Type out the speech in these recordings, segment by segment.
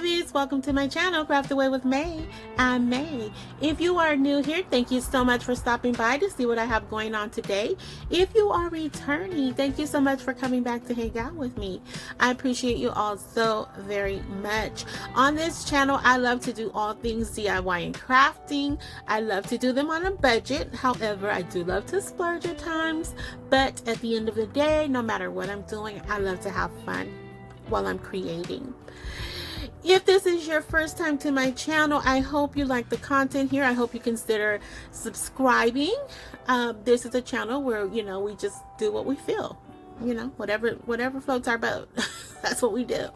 Hubbies, welcome to my channel, Craft Away with May. I'm May. If you are new here, thank you so much for stopping by to see what I have going on today. If you are returning, thank you so much for coming back to hang out with me. I appreciate you all so very much. On this channel, I love to do all things DIY and crafting. I love to do them on a budget. However, I do love to splurge at times. But at the end of the day, no matter what I'm doing, I love to have fun while I'm creating. If this is your first time to my channel, I hope you like the content here. I hope you consider subscribing. This is a channel where, we just do what we feel. Whatever floats our boat. That's what we do.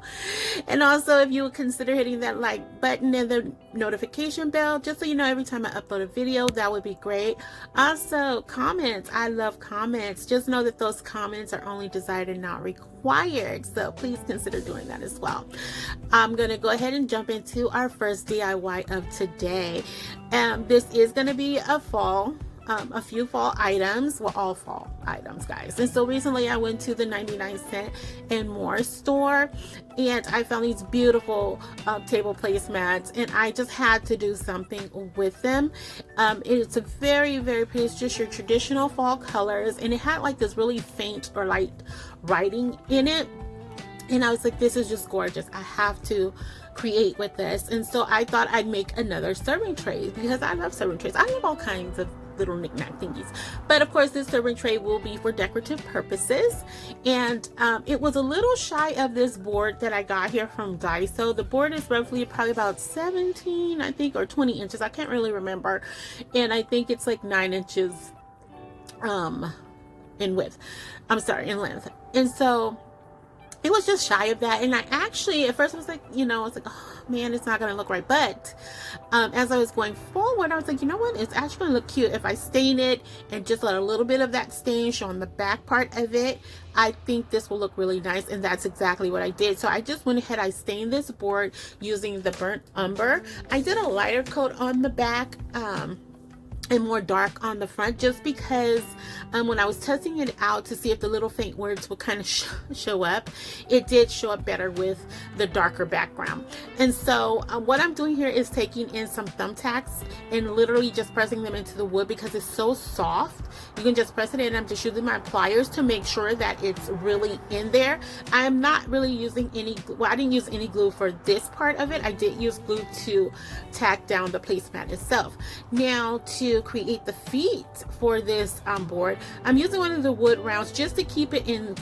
And also, if you would consider hitting that like button and the notification bell, just so you know every time I upload a video, that would be great. Also, comments. I love comments. Just know that those comments are only desired and not required. So please consider doing that as well. I'm going to go ahead and jump into our first DIY of today. This is going to be a few fall items, well, all fall items, guys. And so recently I went to the 99cent&more store and I found these beautiful table placemats, and I just had to do something with them. It's a very, very pretty. It's just your traditional fall colors, and it had like this really faint or light writing in it. And I was like, this is just gorgeous. I have to create with this. And so I thought I'd make another serving tray because I love serving trays. I love all kinds of little knick-knack thingies, but of course this serving tray will be for decorative purposes. And it was a little shy of this board that I got here from Daiso. The board is roughly probably about 17, I think, or 20 inches. I can't really remember. And I think it's like 9 inches in width. I'm sorry, in length. And so it was just shy of that. And I actually, at first I was like, oh man, it's not going to look right. But as I was going forward, I was like, you know what? It's actually going to look cute if I stain it and just let a little bit of that stain show on the back part of it. I think this will look really nice. And that's exactly what I did. So I just went ahead. I stained this board using the burnt umber. I did a lighter coat on the back, and more dark on the front, just because when I was testing it out to see if the little faint words would kind of show up, it did show up better with the darker background. And so what I'm doing here is taking in some thumbtacks and literally just pressing them into the wood because it's so soft. You can just press it in. I'm just using my pliers to make sure that it's really in there. I'm not really using any glue. Well, I didn't use any glue for this part of it. I did use glue to tack down the placemat itself. Now, to create the feet for this board, I'm using one of the wood rounds just to keep it in,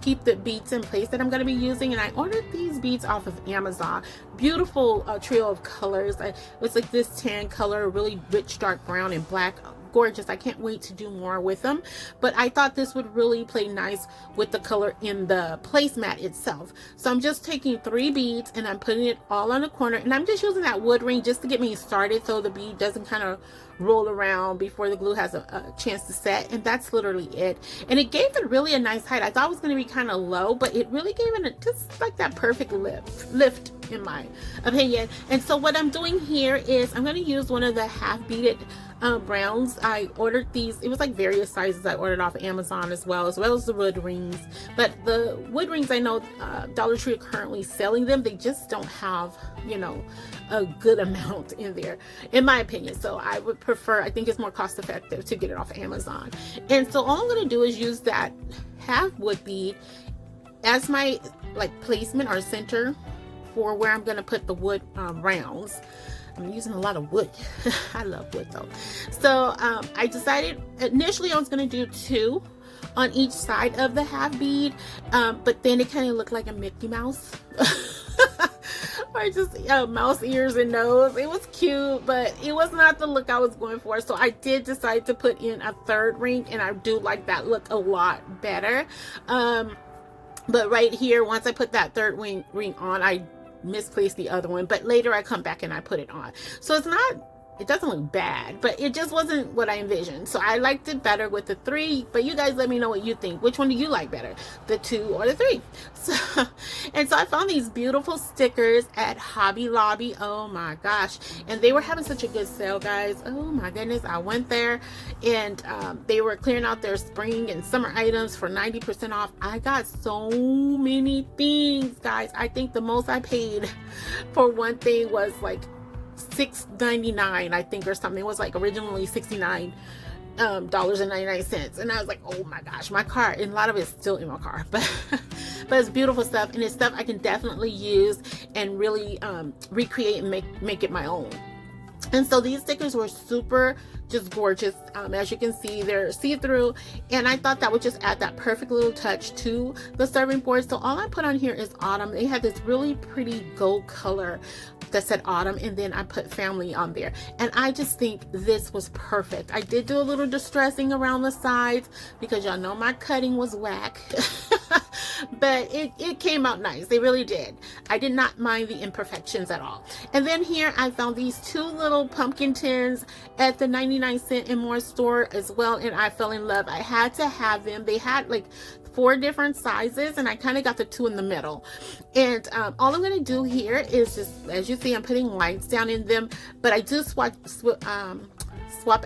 keep the beads in place that I'm going to be using. And I ordered these beads off of Amazon. Beautiful trio of colors. It's like this tan color, really rich dark brown and black. Gorgeous. I can't wait to do more with them, but I thought this would really play nice with the color in the placemat itself. So I'm just taking 3 beads and I'm putting it all on the corner, and I'm just using that wood ring just to get me started so the bead doesn't kind of roll around before the glue has a chance to set. And that's literally it. And it gave it really a nice height. I thought it was going to be kind of low, but it really gave it just like that perfect lift in my opinion. And so what I'm doing here is I'm going to use one of the half beaded browns. I ordered these. It was like various sizes I ordered off of Amazon as well as the wood rings. But the wood rings, I know Dollar Tree are currently selling them. They just don't have, a good amount in there, in my opinion. So I would prefer, I think it's more cost effective to get it off of Amazon. And so all I'm going to do is use that half wood bead as my placement or center for where I'm going to put the wood rounds. I'm using a lot of wood. I love wood though. So I decided initially I was going to do 2 on each side of the half bead, but then it kind of looked like a Mickey Mouse. Or just mouse ears and nose. It was cute, but it was not the look I was going for. So I did decide to put in a 3rd ring, and I do like that look a lot better. But right here, once I put that 3rd ring on, I misplaced the other one, but later I come back and I put it on. So it's not it doesn't look bad, but it just wasn't what I envisioned. So I liked it better with the 3, but you guys let me know what you think. Which one do you like better, the 2 or the 3? So, and so I found these beautiful stickers at Hobby Lobby. Oh my gosh. And they were having such a good sale, guys. Oh my goodness. I went there and they were clearing out their spring and summer items for 90% off. I got so many things, guys. I think the most I paid for one thing was like $6.99, I think, or something. It was like originally $69 $99.99, and I was like, oh my gosh, my car, and a lot of it's still in my car, but it's beautiful stuff, and it's stuff I can definitely use and really recreate and make it my own. And so these stickers were super just gorgeous. As you can see, they're see-through, and I thought that would just add that perfect little touch to the serving board. So all I put on here is autumn. They had this really pretty gold color that said autumn, and then I put family on there, and I just think this was perfect. I did do a little distressing around the sides because y'all know my cutting was whack. But it came out nice. They really did. I did not mind the imperfections at all. And then here I found these 2 little pumpkin tins at the 99cent&more store as well, and I fell in love. I had to have them. They had like 4 different sizes, and I kind of got the 2 in the middle. And all I'm going to do here is just, as you see, I'm putting lights down in them, but I do swap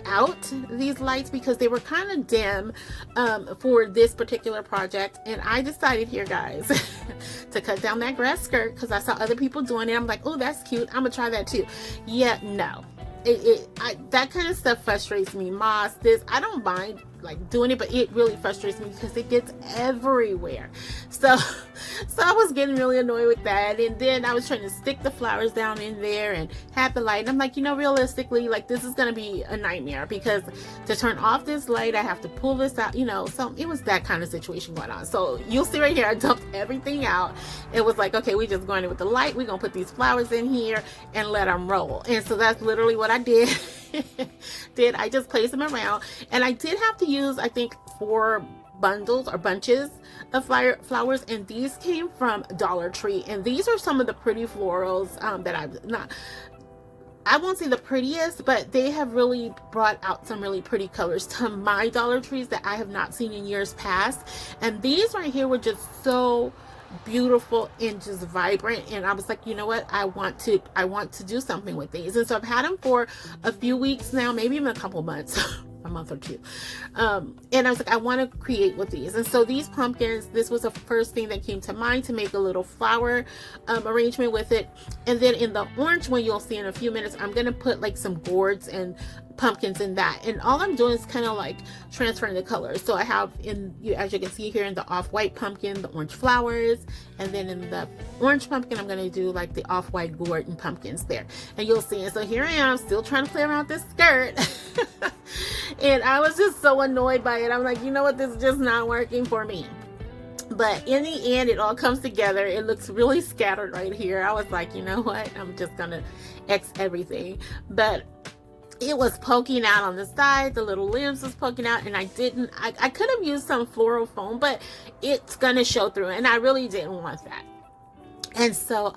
out these lights because they were kind of dim for this particular project. And I decided here, guys, to cut down that grass skirt because I saw other people doing it. I'm like, oh, that's cute, I'm gonna try that too. Yeah, no, that kind of stuff frustrates me. Moss, this, I don't mind like doing it, but it really frustrates me because it gets everywhere. So I was getting really annoyed with that, and then I was trying to stick the flowers down in there and have the light, and I'm like, you know, realistically, like, this is gonna be a nightmare because to turn off this light I have to pull this out, you know. So it was that kind of situation going on. So you'll see right here, I dumped everything out. It was like, okay, we just going in with the light, we're gonna put these flowers in here and let them roll. And so that's literally what I did. I just placed them around, and I did have to use, I think, 4 bundles or bunches of flowers, and these came from Dollar Tree, and these are some of the pretty florals that I won't say the prettiest, but they have really brought out some really pretty colors to my Dollar Trees that I have not seen in years past. And these right here were just so beautiful and just vibrant, and I was like, you know what, I want to do something with these. And so I've had them for a few weeks now, maybe even a couple months. A month or 2, and I was like, I want to create with these. And so these pumpkins, this was the first thing that came to mind, to make a little flower arrangement with it. And then in the orange one, you'll see in a few minutes, I'm gonna put like some gourds and pumpkins in that, and all I'm doing is kind of like transferring the colors. So I have, as you can see here, in the off-white pumpkin, the orange flowers, and then in the orange pumpkin, I'm going to do like the off-white gourd and pumpkins there, and you'll see. And so here I am still trying to play around with this skirt. And I was just so annoyed by it. I'm like, you know what, this is just not working for me. But in the end, it all comes together. It looks really scattered right here. I was like, you know what, I'm just gonna X everything. But it was poking out on the side, the little limbs was poking out, and I could have used some floral foam, but it's gonna show through, and I really didn't want that. And so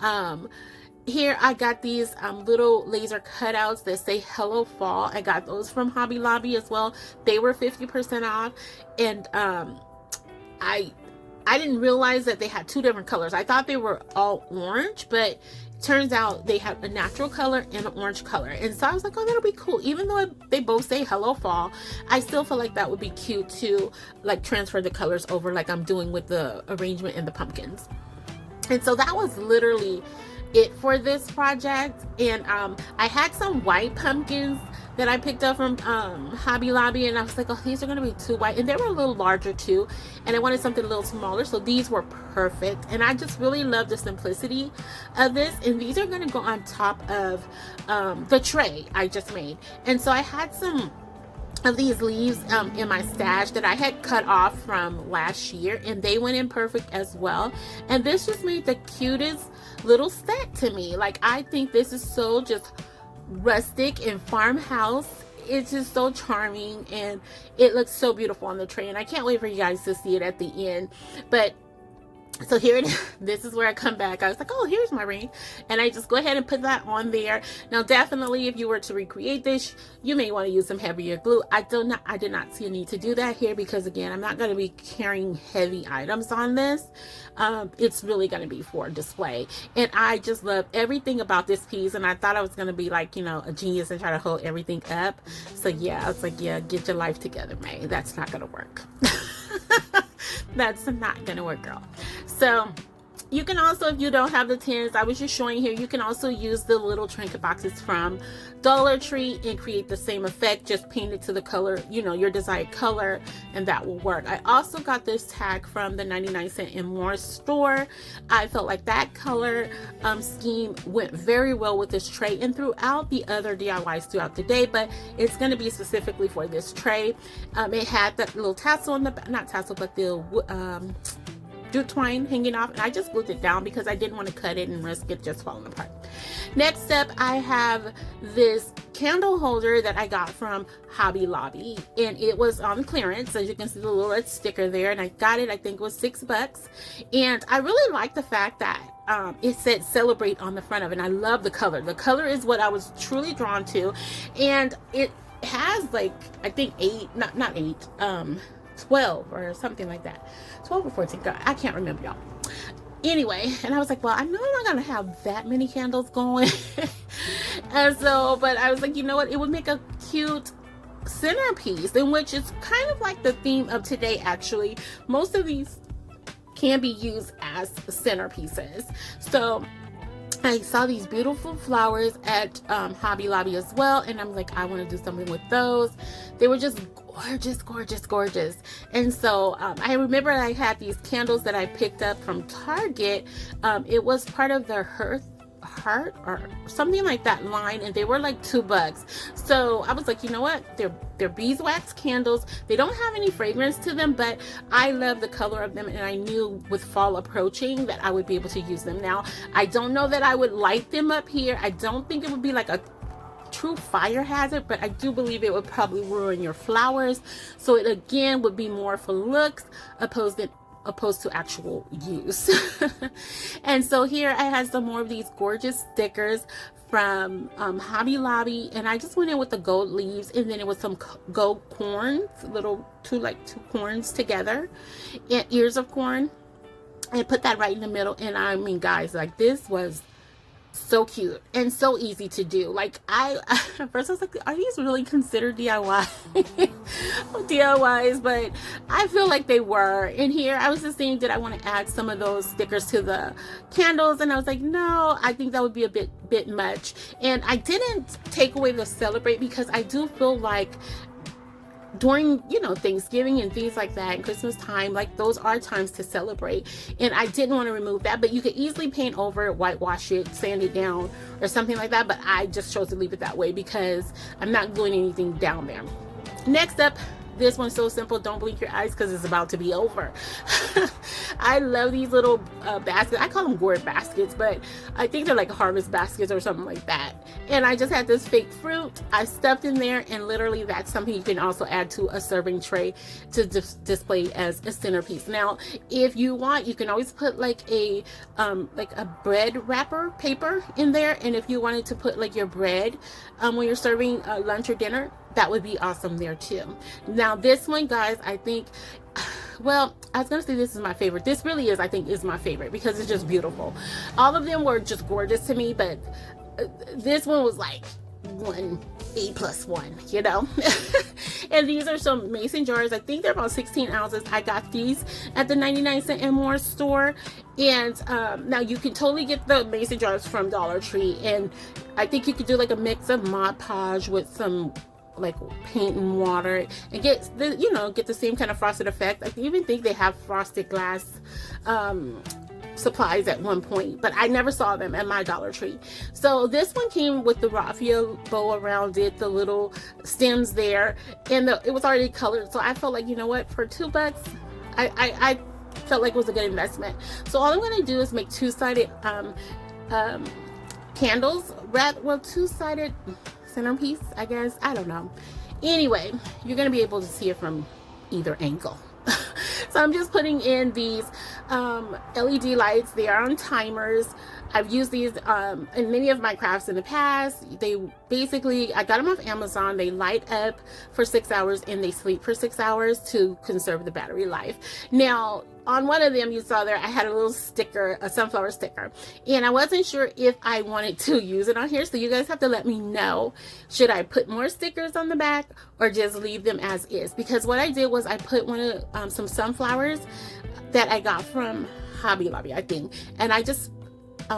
here I got these little laser cutouts that say hello fall. I got those from Hobby Lobby as well. They were 50% off, and I didn't realize that they had 2 different colors. I thought they were all orange, but turns out they have a natural color and an orange color. And so I was like, oh, that'll be cool. Even though they both say hello fall, I still feel like that would be cute to like transfer the colors over, like I'm doing with the arrangement in the pumpkins. And so that was literally it for this project. And I had some white pumpkins that I picked up from Hobby Lobby, and I was like, oh, these are gonna be too white, and they were a little larger too, and I wanted something a little smaller, so these were perfect. And I just really love the simplicity of this, and these are gonna go on top of the tray I just made. And so I had some of these leaves in my stash that I had cut off from last year, and they went in perfect as well. And this just made the cutest little set to me. Like, I think this is so just rustic and farmhouse. It's just so charming, and it looks so beautiful on the tray, and I can't wait for you guys to see it at the end. But So here it is. This is where I come back. I was like, oh, here's my ring. And I just go ahead and put that on there. Now, definitely, if you were to recreate this, you may want to use some heavier glue. I did not see a need to do that here because, again, I'm not going to be carrying heavy items on this. It's really going to be for display. And I just love everything about this piece. And I thought I was going to be like, you know, a genius and try to hold everything up. So, yeah, I was like, yeah, get your life together, May. That's not going to work. That's not gonna work, girl. So you can also, if you don't have the tins, I was just showing here, you can also use the little trinket boxes from Dollar Tree and create the same effect. Just paint it to the color, you know, your desired color, and that will work. I also got this tag from the 99cent&more store. I felt like that color scheme went very well with this tray and throughout the other DIYs throughout the day, but it's going to be specifically for this tray. It had that little tassel on the, not tassel, but the jute twine hanging off, and I just glued it down because I didn't want to cut it and risk it just falling apart. Next up, I have this candle holder that I got from Hobby Lobby, and it was on clearance. As you can see, the little red sticker there, and I got it, I think it was $6. And I really like the fact that it said celebrate on the front of it, and I love the color. The color is what I was truly drawn to, and it has like, I think 12 or something like that. 12 or 14, I can't remember, y'all. Anyway, and I was like, well, I know I'm not gonna have that many candles going. And so, but I was like, you know what, it would make a cute centerpiece, in which is kind of like the theme of today. Actually, most of these can be used as centerpieces. So I saw these beautiful flowers at Hobby Lobby as well, and I'm like, I want to do something with those. They were just gorgeous, gorgeous, gorgeous. And so I remember I had these candles that I picked up from Target. It was part of their heart or something like that line, and they were like $2. So I was like, you know what, they're beeswax candles. They don't have any fragrance to them, but I love the color of them, and I knew with fall approaching that I would be able to use them. Now, I don't know that I would light them up here. I don't think it would be like a true fire hazard, but I do believe it would probably ruin your flowers. So it again would be more for looks opposed to actual use. And so here I had some more of these gorgeous stickers from Hobby Lobby, and I just went in with the gold leaves, and then it was some gold corns, two corns together, and ears of corn, and put that right in the middle. And I mean, guys, like, this was so cute and so easy to do. Like, at first I was like, are these really considered DIYs? But I feel like they were. In here I was just saying, did I want to add some of those stickers to the candles, and I was like, no, I think that would be a bit much. And I didn't take away the celebrate, because I do feel like during, you know, Thanksgiving and things like that, and Christmas time, like, those are times to celebrate, and I didn't want to remove that. But you could easily paint over it, whitewash it, sand it down, or something like that, but I just chose to leave it that way because I'm not gluing anything down there. Next up, this one's so simple, don't blink your eyes because it's about to be over. I love these little baskets. I call them gourd baskets, but I think they're like harvest baskets or something like that. And I just had this fake fruit I stuffed in there, and literally that's something you can also add to a serving tray to display as a centerpiece. Now, if you want, you can always put like a bread wrapper paper in there, and if you wanted to put like your bread when you're serving lunch or dinner, that would be awesome there too. Now this one, guys, I think, well, I was gonna say this is my favorite. This really is, I think, is my favorite because it's just beautiful. All of them were just gorgeous to me, but this one was like A+1, you know. And these are some mason jars. I think they're about 16 ounces. I got these at the 99cent&more store. And now you can totally get the mason jars from Dollar Tree, and I think you could do like a mix of Mod Podge with some like paint and water, and get the same kind of frosted effect. I even think they have frosted glass supplies at one point, but I never saw them at my Dollar Tree. So this one came with the raffia bow around it, the little stems there, and it was already colored. So I felt like, you know what, for $2, I felt like it was a good investment. So all I'm going to do is make two-sided candles, two-sided centerpiece, I guess. I don't know. Anyway, you're going to be able to see it from either angle. So I'm just putting in these LED lights. They are on timers. I've used these in many of my crafts in the past. They basically, I got them off Amazon. They light up for 6 hours and they sleep for 6 hours to conserve the battery life. Now, on one of them you saw there, I had a little sticker, a sunflower sticker, and I wasn't sure if I wanted to use it on here, so you guys have to let me know. Should I put more stickers on the back or just leave them as is? Because what I did was I put one of some sunflowers that I got from Hobby Lobby, I think, and I just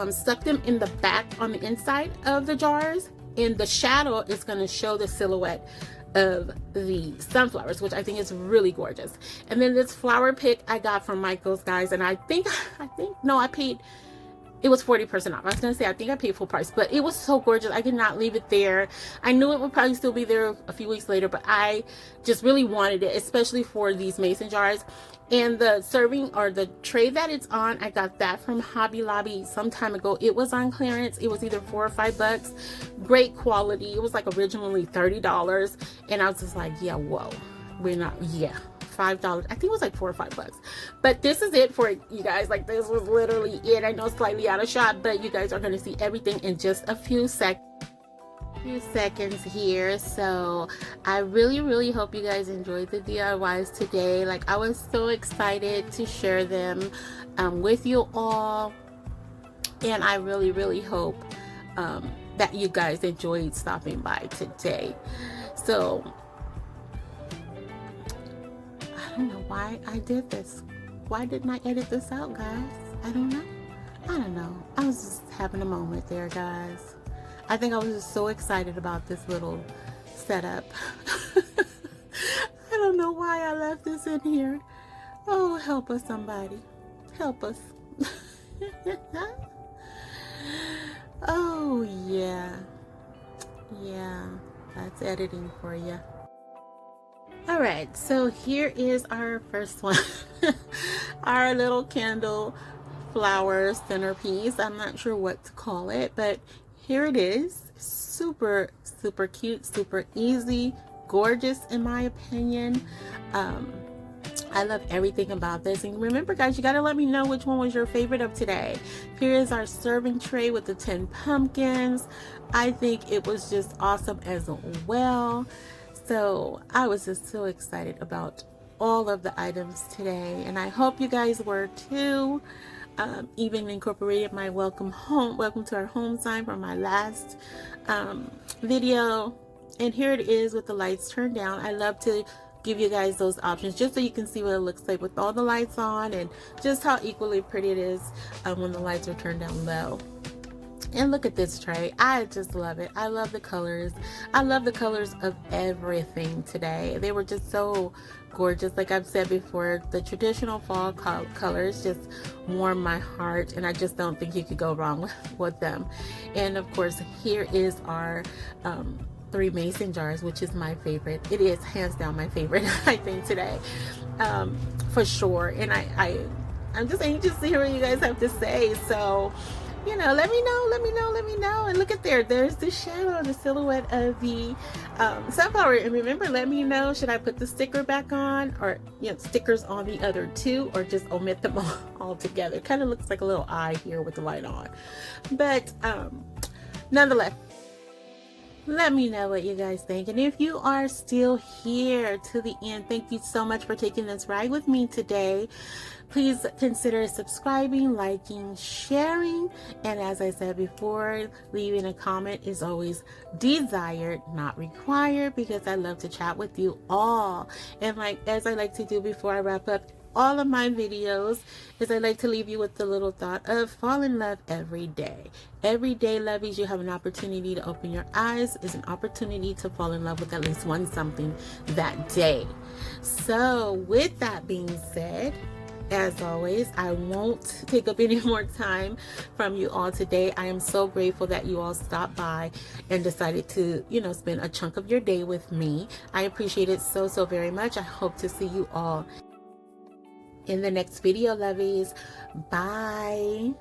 stuck them in the back on the inside of the jars, and the shadow is going to show the silhouette of the sunflowers, which I think is really gorgeous. And then this flower pick I got from Michael's, guys, and I think no, I paid, it was 40% off. I was gonna say I think I paid full price, but it was so gorgeous. I did not leave it there. I knew it would probably still be there a few weeks later, but I just really wanted it, especially for these mason jars. And the serving or the tray that it's on, I got that from Hobby Lobby some time ago. It was on clearance. It was either $4 or $5. Great quality. It was like originally $30, and I was just like, yeah, whoa, we're not, yeah, $5. I think it was like $4 or $5. But this is it for you guys. Like, this was literally it. I know it's slightly out of shot, but you guys are going to see everything in just a few seconds here. So I really hope you guys enjoyed the DIYs today. Like, I was so excited to share them with you all, and I really hope that you guys enjoyed stopping by today. So I don't know why I did this. Why didn't I edit this out, guys? I don't know. I was just having a moment there, guys. I think I was just so excited about this little setup. I don't know why I left this in here. Oh, help us, somebody. Help us. Oh, yeah. Yeah, that's editing for you. Alright, so here is our first one. Our little candle flower centerpiece. I'm not sure what to call it, but here it is. Super cute, super easy, gorgeous in my opinion. I love everything about this. And remember, guys, you got to let me know which one was your favorite of today. Here is our serving tray with the 10 pumpkins. I think it was just awesome as well. So I was just so excited about all of the items today, and I hope you guys were too. Even incorporated my welcome to our home sign from my last video, and here it is with the lights turned down. I love to give you guys those options just so you can see what it looks like with all the lights on, and just how equally pretty it is when the lights are turned down low. And look at this tray. I just love it. I love the colors. I love the colors of everything today. They were just so gorgeous. Like I've said before, the traditional fall colors just warm my heart, and I just don't think you could go wrong with them. And of course, here is our 3 mason jars, which is my favorite. It is hands down my favorite, I think, today, for sure. And I'm just anxious to hear what you guys have to say. So, you know, let me know. And look at there's the shadow, the silhouette of the sunflower. And remember, let me know, should I put the sticker back on, or, you know, stickers on the other 2, or just omit them all together. Kind of looks like a little eye here with the light on. But nonetheless, let me know what you guys think. And if you are still here to the end, thank you so much for taking this ride with me today. Please consider subscribing, liking, sharing, and as I said before, leaving a comment is always desired, not required, because I love to chat with you all. And as I like to do before I wrap up all of my videos, is I like to leave you with the little thought of fall in love every day. Every day, lovies, you have an opportunity to open your eyes. Is an opportunity to fall in love with at least one something that day. So with that being said, as always, I won't take up any more time from you all today. I am so grateful that you all stopped by and decided to, you know, spend a chunk of your day with me. I appreciate it so very much. I hope to see you all in the next video, lovies. Bye.